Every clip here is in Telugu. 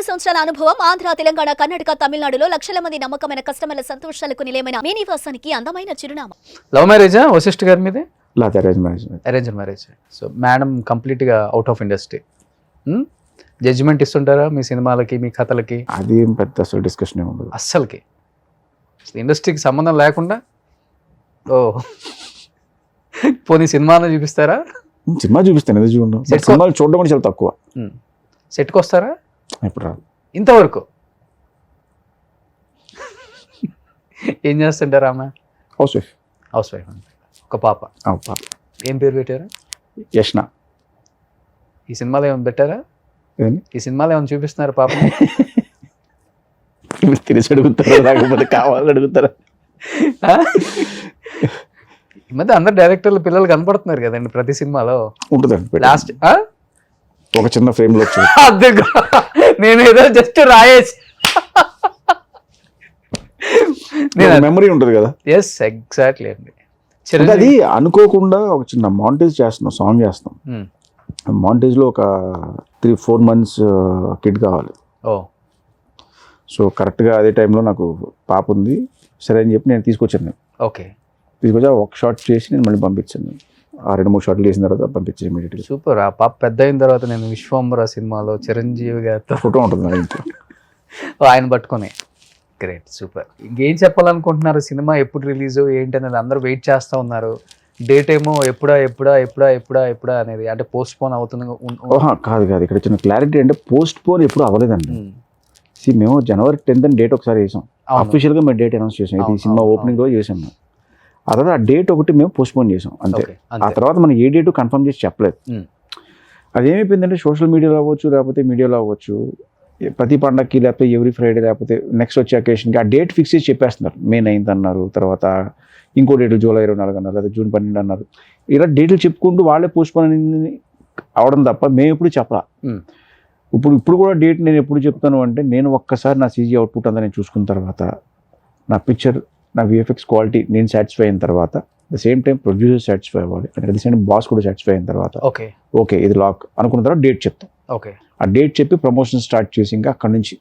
సంవత్సరాల అనుభవం ఆంధ్ర, తెలంగాణ, కర్ణాటక, తమిళనాడులో లక్షల మంది నమ్మకమైన కస్టమర్ల సంతోషాలకు నిలయమైన మీ నివాసానికి అందమైన చిరునామా. లవ్ మ్యారేజా వశిష్ఠ గారి మీదే? లేకపోతే arrange marriage. Arrange marriage. So madam కంప్లీట్గా అవుట్ ఆఫ్ ఇండస్ట్రీ. జడ్జిమెంట్ ఇస్తుంటారా మీ సినిమాలకి, మీ కథలకి? అది ఏం పెద్ద అసలు డిస్కషన్ ఏమి ఉండదు అస్సలకి. ఇండస్ట్రీకి సంబంధం లేకుండా ఓ పోనీ సినిమాలో చూపిస్తారా? సినిమా చూపిస్తాను, ఎందుకు చూడండి. Set సినిమాలు చూడడం కూడా చాలా తక్కువ. సెట్కి వస్తారా? ఎప్పుడు రాదు. ఇంతవరకు ఏం చేస్తుంటారా ఆమె? House wife. House wife. ఒక పాప. పాప ఏం పేరు పెట్టారా? యష్న. ఈ సినిమాలో ఏమైనా పెట్టారా? ఈ సినిమాలో ఏమైనా చూపిస్తున్నారు పాప? తెలిసి అడుగుతారా లేకపోతే కావాలని అడుగుతారా? ఈ మధ్య అందరు డైరెక్టర్లు పిల్లలు కనపడుతున్నారు కదండి ప్రతి సినిమాలో. ఉంటుందండి లాస్ట్ ఒక చిన్న ఫ్రేమ్ లో వచ్చి నేను ఏదో జస్ట్ రాయేసి మెమరీ ఉంటుంది కదా. ఎస్, ఎగ్జాక్ట్లీ అండి. అది అనుకోకుండా ఒక చిన్న మాంటేజ్ చేస్తున్నాం, సాంగ్ చేస్తాం. మాంటేజ్ లో ఒక 3-4 months కిడ్ కావాలి. ఓ సో కరెక్ట్గా అదే టైంలో నాకు పాప ఉంది. సరే అని చెప్పి నేను తీసుకొచ్చాను. ఓకే. తీసుకొచ్చి ఒక షార్ట్ చేసి నేను మళ్ళీ పంపించాను. 2-3 షార్ట్లు చేసిన తర్వాత పంపించాను ఇమీడియట్గా. సూపర్. ఆ పాప పెద్ద అయిన తర్వాత నేను విశ్వంబర సినిమాలో చిరంజీవి గారితో ఫోటో ఉంటుంది నా ఇంట్లో. ఆయన పట్టుకొని. Great, super. ఇంకేం చెప్పాలనుకుంటున్నారు? సినిమా ఎప్పుడు రిలీజ్ ఏంటి అనేది అందరూ వెయిట్ చేస్తూ ఉన్నారు. డేట్ ఏమో ఎప్పుడా ఎప్పుడా ఎప్పుడా ఎప్పుడా ఎప్పుడా అనేది, అంటే పోస్ట్ పోన్ అవుతుంది. కాదు కాదు, ఇక్కడ చిన్న క్లారిటీ అంటే పోస్ట్ పోన్ ఎప్పుడు అవ్వలేదండి. మేము January 10th అని డేట్ ఒకసారి వేసాం. అఫీషియల్గా మేము డేట్ అనౌన్స్ చేసాం. ఇది సినిమా ఓపెనింగ్ రోజు చేసాం మేము. ఆ తర్వాత ఆ డేట్ ఒకటి మేము పోస్ట్ పోన్ చేసాం అంతే. ఆ తర్వాత మనం ఏ డేట్ కన్ఫర్మ్ చేసి చెప్పలేదు. అదేమైపోయిందంటే సోషల్ మీడియాలో అవ్వచ్చు, లేకపోతే మీడియాలో అవ్వచ్చు, ప్రతి పండగకి లేకపోతే ఎవ్రీ ఫ్రైడే లేకపోతే నెక్స్ట్ వచ్చే అకేషన్కి ఆ డేట్ ఫిక్స్ చేసి చెప్పేస్తున్నారు. May 9th అన్నారు, తర్వాత ఇంకో డేట్ July 24 అన్నారు, లేదా June 12 అన్నారు. ఇలా డేట్లు చెప్పుకుంటూ వాళ్ళే పోస్ట్ పోన్ అవడం తప్ప మేము ఎప్పుడు చెప్పరా. ఇప్పుడు కూడా డేట్ నేను ఎప్పుడు చెప్తాను అంటే, నేను ఒక్కసారి నా CG అవుట్పుట్ అంతా నేను చూసుకున్న తర్వాత, నా పిక్చర్, నా VFX క్వాలిటీ నేను సాటిస్ఫై అయిన తర్వాత, the same time producer satisfy అవ్వాలి, అట్ ద సేమ్ బాస్ కూడా సాటిస్ఫై అయిన తర్వాత ఓకే ఇది లాక్ అనుకున్న తర్వాత డేట్ చెప్తాం. ఓకే. ఆ డేట్ చెప్పి ప్రమోషన్ స్టార్ట్ చేసి ఇంకా అక్కడ నుంచి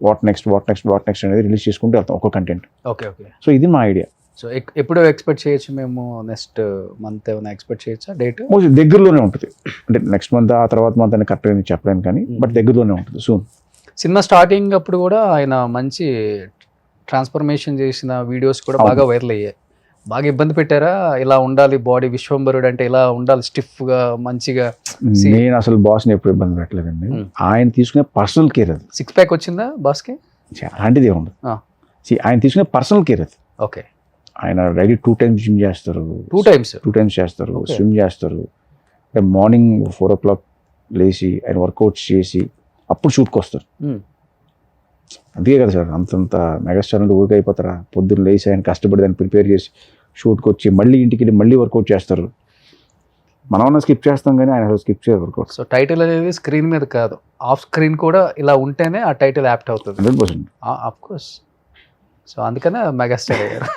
వాట్ నెక్స్ట్ అనేది రిలీజ్ చేసుకుంటూ వెళ్తాం ఒక్క కంటెంట్. Okay okay. సో ఇది మా ఐడియా. సో ఎప్పుడు ఎక్స్పెక్ట్ చేయొచ్చు మేము? నెక్స్ట్ మంత్ ఏమైనా ఎక్స్పెక్ట్ చేయొచ్చా డేట్? దగ్గరలోనే ఉంటుంది. అంటే నెక్స్ట్ మంత్ ఆ తర్వాత మంత్ అని కరెక్ట్గా నేను చెప్పలేను కానీ బట్ దగ్గరలోనే ఉంటుంది సూన్. సినిమా స్టార్టింగ్ అప్పుడు కూడా ఆయన మంచి ట్రాన్స్ఫర్మేషన్ చేసిన వీడియోస్ కూడా బాగా వైరల్ అయ్యాయి. బాగా ఇబ్బంది పెట్టారా? ఇలా ఉండాలి బాడీ, విశ్వంబరుడు అంటే ఇలా ఉండాలి, స్టిఫ్గా మంచిగా. నేను అసలు బాస్ని ఎప్పుడు ఇబ్బంది పెట్టలేదండి. ఆయన తీసుకునే పర్సనల్ కేర్ అది. 6 pack వచ్చిందా బాస్కి? అలాంటిది ఏముంది. ఆయన తీసుకునే పర్సనల్ కేర్ అది. ఓకే. ఆయన డైలీ 2 times జిమ్ చేస్తారు. 2 times చేస్తారు, స్విమ్ చేస్తారు. మార్నింగ్ 4 o'clock లేచి ఆయన వర్కౌట్స్ చేసి అప్పుడు షూట్కి వస్తారు. అందుకే కదా సార్ అంతంత మెగాస్టార్ అంటే ఊరికి అయిపోతారా? పొద్దున్న లేచి ఆయన కష్టపడి దాన్ని ప్రిపేర్ చేసి షూట్కి వచ్చి మళ్ళీ ఇంటికి వెళ్ళి మళ్ళీ వర్కౌట్ చేస్తారు. మనం స్కిప్ చేస్తాం కానీ ఆయన స్కిప్ చేయరు వర్కౌట్. సో టైటిల్ అనేది స్క్రీన్ మీద కాదు, ఆఫ్ స్క్రీన్ కూడా ఇలా ఉంటేనే ఆ టైటిల్ యాప్ట్ అవుతుంది. 100%. Of course. సో అందుకనే మెగాస్టార్ అయ్యారు.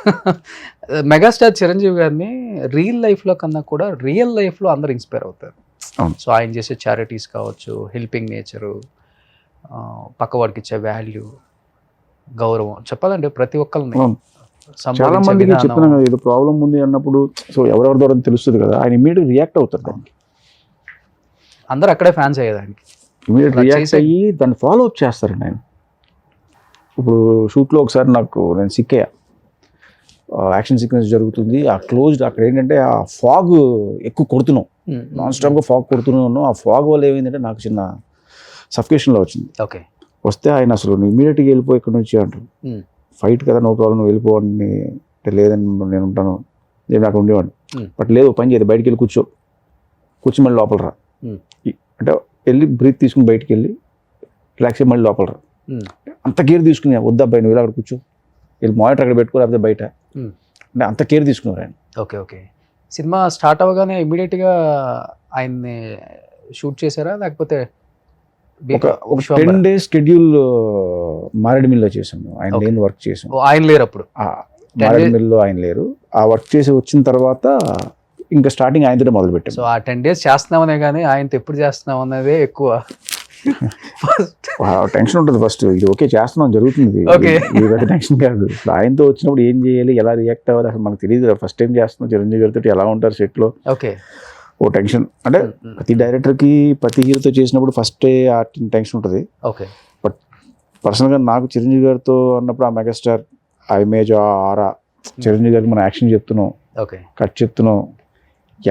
మెగాస్టార్ చిరంజీవి గారిని రియల్ లైఫ్లో కన్నా కూడా రియల్ లైఫ్లో అందరు ఇన్స్పైర్ అవుతారు. సో ఆయన చేసే చారిటీస్ కావచ్చు, హెల్పింగ్ నేచరు, పక్కవాడికి ఇచ్చే వాల్యూ, గౌరవం, చెప్పాలంటే ప్రతి ఒక్కరిని చాలా మందికి చెప్పినా కదా ఏదో ప్రాబ్లం ఉంది అన్నప్పుడు సో ఎవరెవరి ద్వారా తెలుస్తుంది కదా, ఆయన ఇమీడియట్ రియాక్ట్ అవుతారు దానికి. అందరూ అక్కడే ఫ్యాన్స్ అయ్యేదానికి ఇమీడియట్ రియాక్ట్ అయ్యి దాన్ని ఫాలో అప్ చేస్తారండి ఆయన. ఇప్పుడు షూట్లో ఒకసారి నేను సిక్ అయ్యా, యాక్షన్ సీక్వెన్స్ జరుగుతుంది, ఆ క్లోజ్డ్ అక్కడ ఏంటంటే ఆ ఫాగ్ ఎక్కువ కొడుతున్నాం, నాన్ స్టాప్గా ఫాగ్ కొడుతున్నాను. ఆ ఫాగ్ వల్ల ఏమైందంటే నాకు చిన్న సఫికేషన్లో వచ్చింది. ఓకే. వస్తే ఆయన అసలు ఇమీడియట్గా వెళ్ళిపోయి ఇక్కడ నుంచి అంటారు, ఫైట్ కదా నో ప్రాబ్లం, నువ్వు వెళ్ళిపోవాడిని అంటే లేదని నేను ఉంటాను, నేను అక్కడ ఉండేవాడిని. బట్ లేదు పని చేయదు, బయటికి వెళ్ళి కూర్చొని మళ్ళీ లోపల రా అంటే వెళ్ళి బ్రీత్ తీసుకుని బయటికి వెళ్ళి రిలాక్స్ అయ్యి మళ్ళీ లోపల రా. అంత కేర్ తీసుకుని వద్దా అబ్బాయి నువ్వు అక్కడ కూర్చో, వెళ్ళి మానిటర్ అక్కడ పెట్టుకో లేకపోతే బయట అంటే అంత కేర్ తీసుకున్నారు ఆయన. Okay okay. సినిమా స్టార్ట్ అవ్వగానే ఇమీడియట్గా ఆయన్ని షూట్ చేశారా లేకపోతే ఒక 10 days షెడ్యూల్ మారేడుమిల్లో చేసాం. ఆయన లేని వర్క్ చేసాం. ఆయన లేరు అప్పుడు మారేడుమిల్లో, ఆయన లేరు. ఆ వర్క్ చేసి వచ్చిన తర్వాత ఇంకా స్టార్టింగ్ ఆయనతో మొదలు పెట్టాం. సో ఆ 10 days చేస్తున్నామనే కానీ ఆయనతో ఎప్పుడు చేస్తున్నాం అన్నదే ఎక్కువ ఫస్ట్ టెన్షన్ ఉంటుంది ఫస్ట్, ఇది ఓకే చేస్తున్నాం జరుగుతుంది, Okay. ఇది పెద్ద టెన్షన్ కాదు. ఇప్పుడు ఆయనతో వచ్చినప్పుడు ఏం చేయాలి, ఎలా రియాక్ట్ అవ్వాలి అసలు మనకు తెలియదు. ఫస్ట్ టైం చేస్తున్నాం చిరంజీవి గారితో, ఎలా ఉంటారు సెట్లో, ఓకే. ఓ టెన్షన్. అంటే ప్రతి డైరెక్టర్కి ప్రతి హీరోతో చేసినప్పుడు ఫస్ట్ ఆ టెన్షన్ ఉంటుంది. ఓకే. పర్సనల్గా నాకు చిరంజీవి గారితో అన్నప్పుడు ఆ మెగాస్టార్, ఆ ఇమేజ్, ఆ ఆరా, చిరంజీవి గారికి మనం యాక్షన్ చెప్తున్నాం, ఓకే. కట్ చెప్తున్నాం,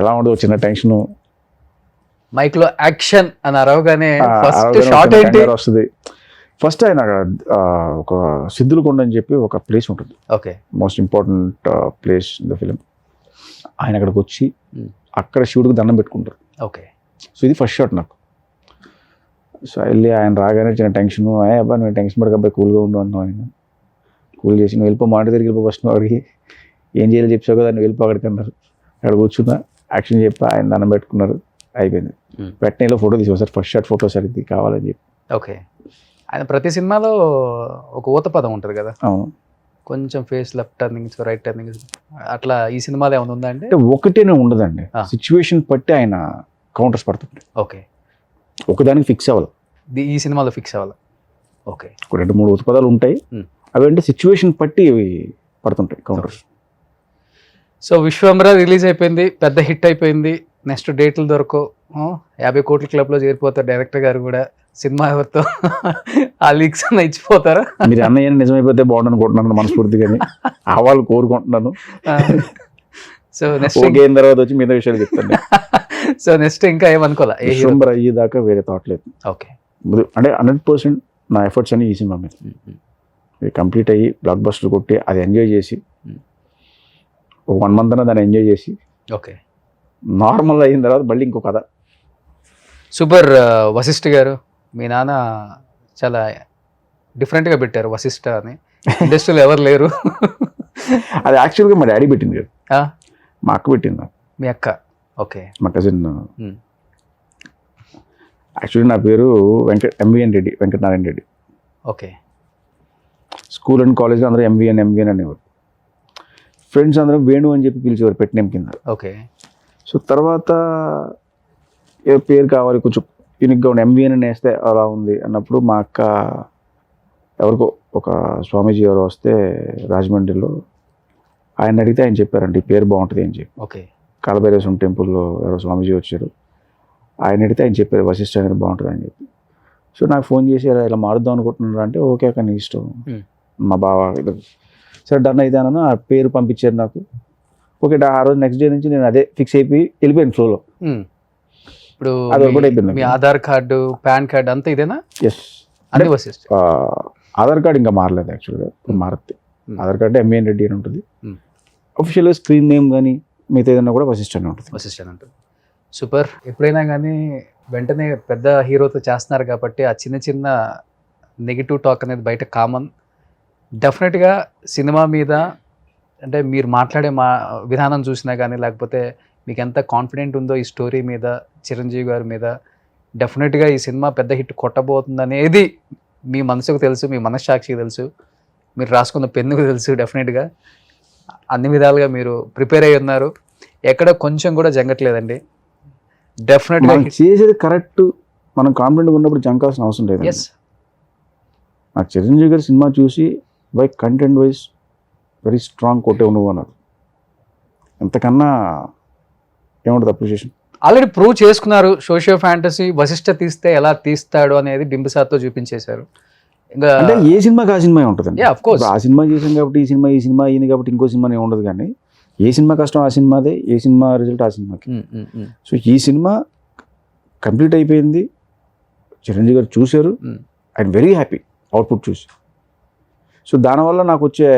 ఎలా ఉండదు చిన్న టెన్షన్. మైక్ లో యాక్షన్ అని అరవగానే ఫస్ట్ షాట్ ఏంటి వస్తుంది. ఫస్ట్ ఆయన ఒక సిద్ధులకొండ అని చెప్పి ఒక ప్లేస్ ఉంటుంది, okay. Most important place in the film. ఆయన అక్కడికి వచ్చి Hmm. అక్కడ శివుడికి దండం పెట్టుకుంటారు. ఓకే. సో ఇది ఫస్ట్ షాట్ నాకు. సో వెళ్ళి ఆయన రాగానే చిన్న టెన్షన్, అబ్బా నువ్వు టెన్షన్ పడకపోయి కూల్గా ఉండు అన్నావు. ఆయన కూల్ చేసి నువ్వు వెళ్ళిపో, మాట తిరిగి వెళ్ళిపో ఫస్ట్, నువ్వు అడిగి ఏం చేయాలో చెప్పావు కదా, నువ్వు వెళ్ళిపో అక్కడికి అన్నారు. అక్కడ కూర్చున్నా, యాక్షన్ చెప్పి ఆయన దండం పెట్టుకున్నారు, అయిపోయింది. వెంటనే ఫోటో తీసుకొస్తారు, ఫస్ట్ షాట్ ఫోటో సరిగ్గా కావాలని చెప్పి. ఓకే. ఆయన ప్రతి సినిమాలో ఒక ఊత పదం ఉంటుంది కదా, అవును. కొంచెం face left turnings right turnings, అట్లా ఈ సినిమాలో ఏమైనా ఉందా అంటే? అంటే ఒకటేనే ఉండదండి, సిచ్యువేషన్ బట్టి ఆయన కౌంటర్స్ పడుతుంది. ఓకే. ఒకదానికి ఫిక్స్ అవ్వాలి, ఈ సినిమాలో ఫిక్స్ అవ్వాలి. ఓకే. ఒక 2-3 ఉత్పదాలు ఉంటాయి, అవి అంటే సిచ్యువేషన్ బట్టి అవి పడుతుంటాయి కౌంటర్స్. సో విశ్వంబర రిలీజ్ అయిపోయింది, పెద్ద హిట్ అయిపోయింది. నెక్స్ట్ డేట్లు దొరకవు, 50 కోట్ల క్లబ్లో చేరిపోతారు డైరెక్టర్ గారు కూడా. సినిమా ఎవరితో ఆ లీక్స్ అన్న ఇచ్చిపోతారా? మీరు అన్నయ్య నిజమైపోతే బాగుండు అనుకుంటున్నాను మనస్ఫూర్తిగాని, ఆ వాళ్ళు కోరుకుంటున్నాను. సో నెక్స్ట్ ఓకే అయిన తర్వాత వచ్చి మిగతా విషయాలు చెప్తాను. సో నెక్స్ట్ ఇంకా ఏమనుకోవాలా? విశ్వంబర అయ్యేదాకా వేరే థాట్ లేదు. ఓకే. అంటే 100% నా ఎఫర్ట్స్ అన్ని ఈ సినిమా మీద కంప్లీట్ అయ్యి బ్లాక్ బస్టర్ కొట్టి అది ఎంజాయ్ చేసి ఒక 1 month అన్న దాన్ని ఎంజాయ్ చేసి ఓకే. నార్మల్ అయిన తర్వాత మళ్ళీ ఇంకో కథ. సూపర్. వశిష్ఠ గారు, మీ నాన్న చాలా డిఫరెంట్గా పెట్టారు వశిష్ఠ అని, ఇండస్ట్రీలో ఎవరు లేరు. అది యాక్చువల్గా మా డాడీ పెట్టింది కదా, మా అక్క పెట్టింది. మీ అక్క? ఓకే. మా కజిన్. యాక్చువల్లీ నా పేరు MVN Reddy, Venkatanarayana Reddy. Okay. School and కాలేజ్లో అందరూ ఎంవిఎన్ అనేవారు. ఫ్రెండ్స్ అందరూ వేణు అని చెప్పి పిలిచేవారు పెట్టి నేమ్ కింద. ఓకే. సో తర్వాత ఏ పేరు కావాలి కొంచెం యూనిక్గా ఉండి ఎంవిఎన్ అని వేస్తే అలా ఉంది అన్నప్పుడు మా అక్క ఎవరికో ఒక స్వామీజీ ఎవరో వస్తే రాజమండ్రిలో, ఆయన అడిగితే ఆయన చెప్పారంటే ఈ పేరు బాగుంటుంది అని చెప్పి. ఓకే. కాలభైరవ టెంపుల్లో ఎవరో స్వామీజీ వచ్చారు, ఆయన అడిగితే ఆయన చెప్పారు వశిష్ఠ అనేది బాగుంటుంది అని చెప్పి. సో నాకు ఫోన్ చేసి ఇలా మారుద్దాం అనుకుంటున్నారు అంటే, ఓకే అక్క నీ ఇష్టం. మా బావ సరే డన్ అయితే అన్నాను, ఆ పేరు పంపించారు నాకు. ఓకే, ఆ రోజు నెక్స్ట్ డే నుంచి నేను అదే ఫిక్స్ అయిపోయి వెళ్ళిపోయాను ఫ్లోలో. ఇప్పుడు అది ఒకటి అయిపోయింది. మీ ఆధార్ కార్డు, పాన్ కార్డు అంతా ఇదేనా? ఎస్. అన్ని వశిష్ఠ. ఆధార్ కార్డు ఇంకా మారలేదు యాక్చువల్గా, మారుతుంది. ఆధార్ కార్డు ఎంఏఎన్ రెడ్డి అని ఉంటుంది. అఫీషియల్గా స్క్రీన్ నేమ్ కానీ మిగతా ఏదైనా కూడా వశిష్ఠ అని ఉంటుంది. వశిష్ఠ అని ఉంటుంది. సూపర్. ఎప్పుడైనా కానీ వెంటనే పెద్ద హీరోతో చేస్తున్నారు కాబట్టి ఆ చిన్న చిన్న నెగిటివ్ టాక్ అనేది బయట కామన్. డెఫినెట్గా సినిమా మీద అంటే మీరు మాట్లాడే విధానం చూసినా కానీ, లేకపోతే మీకు ఎంత కాన్ఫిడెంట్ ఉందో ఈ స్టోరీ మీద, చిరంజీవి గారి మీద, డెఫినెట్గా ఈ సినిమా పెద్ద హిట్ కొట్టబోతుంది అనేది మీ మనసుకు తెలుసు, మీ మనస్సాక్షికి తెలుసు, మీరు రాసుకున్న పెన్నుకు తెలుసు. డెఫినెట్గా అన్ని విధాలుగా మీరు ప్రిపేర్ అయ్యి ఉన్నారు, ఎక్కడ కొంచెం కూడా జంగట్లేదండి. డెఫినెట్గా చేసేది కరెక్ట్, మనం కాన్ఫిడెంట్గా ఉన్నప్పుడు జంకాల్సిన అవసరం లేదు. ఎస్. నాకు చిరంజీవి గారి సినిమా చూసి by content wise very strong కొట్టే నువ్వు అన్నారు. ఎంతకన్నా ఏముంటుంది అప్రిషియేషన్. ఆల్రెడీ ప్రూవ్ చేసుకున్నారు. సోషియో ఫ్యాంటసీ వశిష్ఠ తీస్తే ఎలా తీస్తాడు అనేది బింబిసార్తో చూపించేశారు. ఇంకా అంటే ఏ సినిమాకి ఆ సినిమా ఉంటుందండి. ఆఫ్ కోర్స్ ఆ సినిమా చేసాం కాబట్టి ఈ సినిమా అయింది కాబట్టి ఇంకో సినిమా ఉండదు. కానీ ఏ సినిమా కష్టం ఆ సినిమాదే, ఏ సినిమా రిజల్ట్ ఆ సినిమాకి. సో ఈ సినిమా కంప్లీట్ అయిపోయింది, చిరంజీవి గారు చూశారు, ఐఎమ్ వెరీ హ్యాపీ అవుట్పుట్ చూసి. సో దానివల్ల నాకు వచ్చే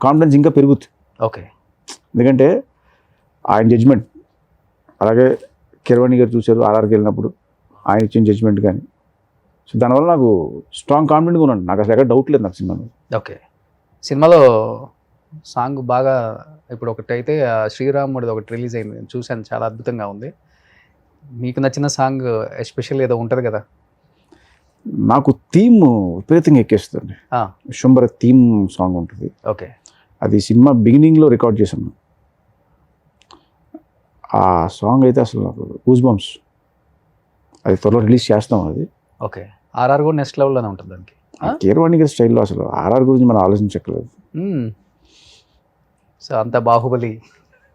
కాన్ఫిడెన్స్ ఇంకా పెరుగుతుంది. ఓకే. ఎందుకంటే ఆయన జడ్జ్మెంట్, అలాగే కిరవాణి గారు చూశారు ఆర్ఆర్కి వెళ్ళినప్పుడు, ఆయన ఇచ్చిన జడ్జ్మెంట్ కానీ. సో దానివల్ల నాకు స్ట్రాంగ్ కాన్ఫిడెంట్గా ఉన్నాను, నాకు అసలు ఎక్కడ డౌట్ లేదు నాకు సినిమా. ఓకే. సినిమాలో సాంగ్ బాగా ఇప్పుడు ఒకటైతే శ్రీరాముడిది ఒకటి రిలీజ్ అయింది, నేను చూశాను, చాలా అద్భుతంగా ఉంది. మీకు నచ్చిన సాంగ్ ఎస్పెషల్ ఏదో ఉంటుంది కదా? నాకు థీమ్ విపరీతంగా ఎక్కేస్తుంది. విశ్వంబర థీమ్ సాంగ్ ఉంటుంది. ఓకే. అది సినిమా బిగినింగ్లో రికార్డ్ చేశాను. ఆ సాంగ్ అయితే అసలు నాకు గూస్ బంప్స్. అది త్వరలో రిలీజ్ చేస్తాం. అది ఓకే. ఆర్ఆర్ కూడా నెక్స్ట్ లెవెల్లోనే ఉంటుంది దానికి. కీరవాణి గారి స్టైల్లో అసలు ఆర్ఆర్ గురించి మనం ఆలోచించక్కర్లేదు. సో అంత బాహుబలి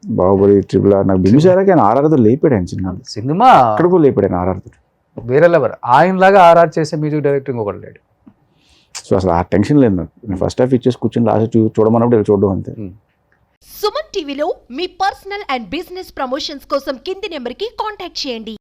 బాహుబలి ట్రిపుల్ ఆర్ నాకు బింబిసారాకి ఆయన ఆర్ఆర్తో లేపాడు ఆయన సినిమా సినిమా అక్కడికో లేపాడు ఆయన ఆర్ఆర్తో. వేరే లెవెల్. ఆయనలాగా ఆర్ఆర్ చేసే మ్యూజిక్ డైరెక్టర్ ఇంకొకటి లేడు. సో అసలు ఆ టెన్షన్ లేదు నాకు. నేను ఫస్ట్ హాఫ్ ఇచ్చేసి కూర్చొని లాస్ట్ చూడమన్నప్పుడు ఇలా చూడడం అంతే. సుమన్ టీవీలో మీ పర్సనల్ అండ్ బిజినెస్ ప్రమోషన్స్ కోసం కింది నెంబర్కి కాంటాక్ట్ చేయండి.